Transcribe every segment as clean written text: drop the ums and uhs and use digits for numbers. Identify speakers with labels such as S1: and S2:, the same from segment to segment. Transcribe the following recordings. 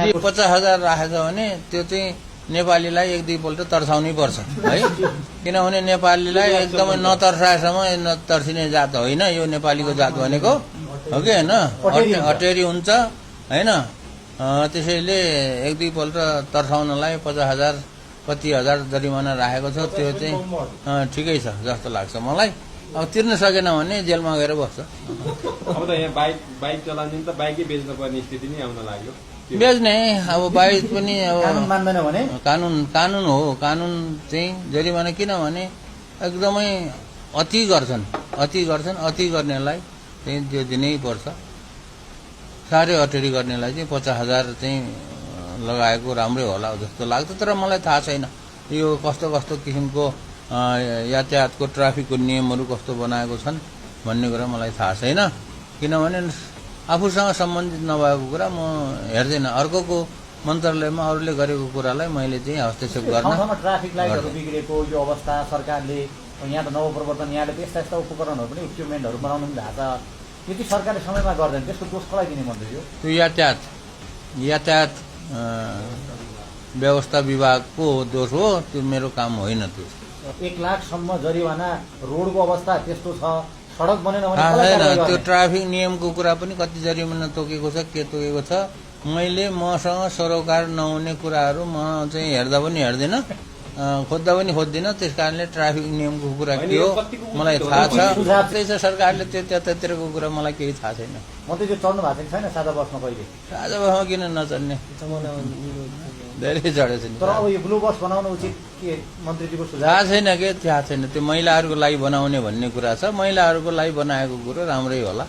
S1: यदि 50,000 राखेछ भने त्यो चाहिँ नेपालीलाई एक दुईपल्ट तर्साउनै पर्छ है। किनभने नेपालीलाई एकदमै नतर्साएसम्म नतर्सिने जात होइन यो नेपालीको जात भनेको, हो कि होइन? अटेरी हुन्छ होइन। त्यसैले एक दुईपल्ट तर्साउनलाई 50,000 कति हजार जरिमाना राखेको छ, त्यो चाहिँ ठिकै छ जस्तो लाग्छ मलाई। अब तिर्न सकेन भने जेलमा गएर बस्छ।
S2: अब त यहाँ बाइक चलाउने त बाइकै बेच्न पर्ने स्थिति नै आउन लाग्यो।
S1: बेच्ने अब बाइक पनि अब
S3: कानुन मान्दैन भने
S1: कानुन हो। कानुन चाहिँ जरिमाना किनभने एकदमै अति गर्छन्। अति गर्नेलाई चाहिँ त्यो दिनै पर्छ। साह्रै अटेरी गर्नेलाई चाहिँ 50,000 चाहिँ लगाएको राम्रै होला जस्तो लाग्छ। तर मलाई थाहा छैन यो कस्तो किसिमको यातायातको ट्राफिकको नियमहरू कस्तो बनाएको छन् भन्ने कुरा मलाई थाहा छैन। किनभने आफूसँग सम्बन्धित नभएको कुरा म हेर्दैन। अर्कोको मन्त्रालयमा अरूले गरेको कुरालाई मैले चाहिँ हस्तक्षेप गर्न।
S3: ट्राफिक लाइटहरू बिग्रेको यो अवस्था सरकारले यहाँ त नवप्रवर्तन यहाँले यस्ता उपकरणहरू पनि इक्विपमेन्टहरू बनाउनु पनि भएको छ। यदि सरकारले समयमा गर्दैन त्यसको दोष कसलाई दिने मन्त्रीज्यू?
S1: त्यो यातायात व्यवस्था विभागको दोष हो, त्यो मेरो काम होइन। त्यो
S3: 1 लाखसम्म जरिवाना, रोडको अवस्था त्यस्तो छ, सडक बनेन भने
S1: छैन। त्यो ट्राफिक नियमको कुरा पनि कति जरिमाना तोकेको छ, के तोकेको छ, मैले मसँग सरोकार नहुने कुराहरू म चाहिँ हेर्दा पनि हेर्दिनँ, खोज्दा पनि खोज्दिनँ। त्यस कारणले ट्राफिक नियमको कुरा के हो मलाई थाहा छ। त्यसै सरकारले त्यो त्यतातिरको कुरा मलाई केही थाहा छैन।
S3: मन्त्रीज्यू चढ्नु भएको छैन सादा बसमा कहिले?
S1: सादा बसमा किन नचढ्ने, धेरै चढेको छ।
S3: तर अब यो ब्लू बस बनाउनु उचित के मन्त्रीज्यूको सुझाव?
S1: थाहा छैन के, थाहा छैन। त्यो महिलाहरूको लागि बनाउने भन्ने कुरा छ। महिलाहरूको लागि बनाएको कुरो राम्रै होला,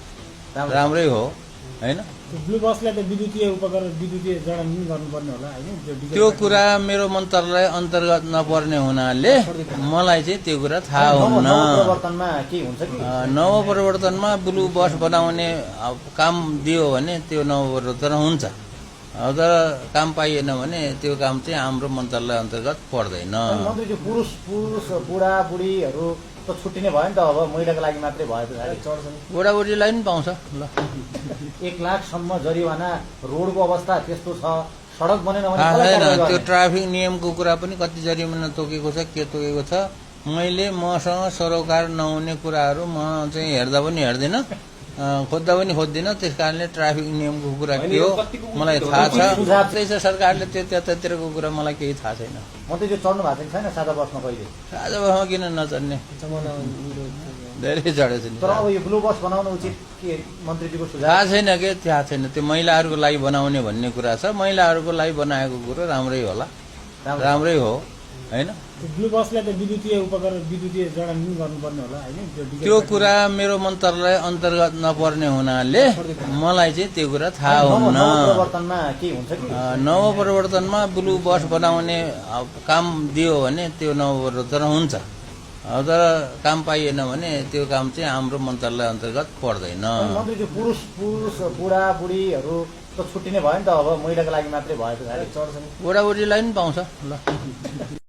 S1: राम्रै हो होइन।
S4: ब्लू बसलाई त विद्युतीय उपकरण विद्युतीय जडान गर्नुपर्ने होला होइन।
S1: त्यो कुरा मेरो मन्त्रालय अन्तर्गत नपर्ने हुनाले मलाई चाहिँ त्यो कुरा थाहा हुन्न।
S3: नवप्रवर्तनमा के हुन्छ कि
S1: नवप्रवर्तनमा ब्लू बस बनाउने काम दियो भने त्यो नवप्रवर्तन हुन्छ। तर काम पाइएन भने त्यो काम चाहिँ हाम्रो मन्त्रालय अन्तर्गत पर्दैन।
S3: मन्त्रीज्यू पुरुष बुढाबुढीहरू त छुट्टिने भयो नि त। अब महिलाको लागि मात्रै भयो त।
S1: बुढाबुढीलाई पनि पाउँछ ल।
S3: 1 लाखसम्म जरिवाना, रोडको अवस्था त्यस्तो छ, सडक बनेन भने
S1: छैन। त्यो ट्राफिक नियमको कुरा पनि कति जरिमाना तोकेको छ, के तोकेको छ, मैले मसँग सरोकार नहुने कुराहरू म चाहिँ हेर्दा पनि हेर्दिनँ, खोज्दा पनि खोज्दिनँ। त्यस कारणले ट्राफिक नियमको कुरा के हो मलाई थाहा छ। त्यसै सरकारले त्यो त्यतातिरको कुरा मलाई केही थाहा छैन।
S3: मन्त्रीज्यू चढ्नु भएको छैन सादा बसमा कहिले?
S1: सादा बसमा किन नचढ्ने, धेरै चढेको छ।
S3: तर अब यो ब्लू बस बनाउनु उचित के मन्त्रीज्यूको सुझाव?
S1: थाहा छैन के, थाहा छैन। त्यो महिलाहरूको लागि बनाउने भन्ने कुरा छ। महिलाहरूको लागि बनाएको कुरो राम्रै होला, राम्रै हो होइन।
S4: ब्लू बसलाई त विद्युतीय उपकरण विद्युतीय जडान गर्नुपर्ने होला होइन।
S1: त्यो कुरा मेरो मन्त्रालय अन्तर्गत नपर्ने हुनाले मलाई चाहिँ त्यो कुरा थाहा हुन्न।
S3: नवप्रवर्तनमा के हुन्छ कि
S1: नवप्रवर्तनमा ब्लू बस बनाउने काम दियो भने त्यो नवप्रवर्तन हुन्छ। तर काम पाइएन भने त्यो काम चाहिँ हाम्रो मन्त्रालय अन्तर्गत पर्दैन।
S3: मन्त्रीज्यू पुरुष बुढाबुढीहरू त छुट्टिने भयो नि त। अब महिलाको लागि मात्रै भयो त।
S1: बुढाबुढीलाई पनि पाउँछ ल।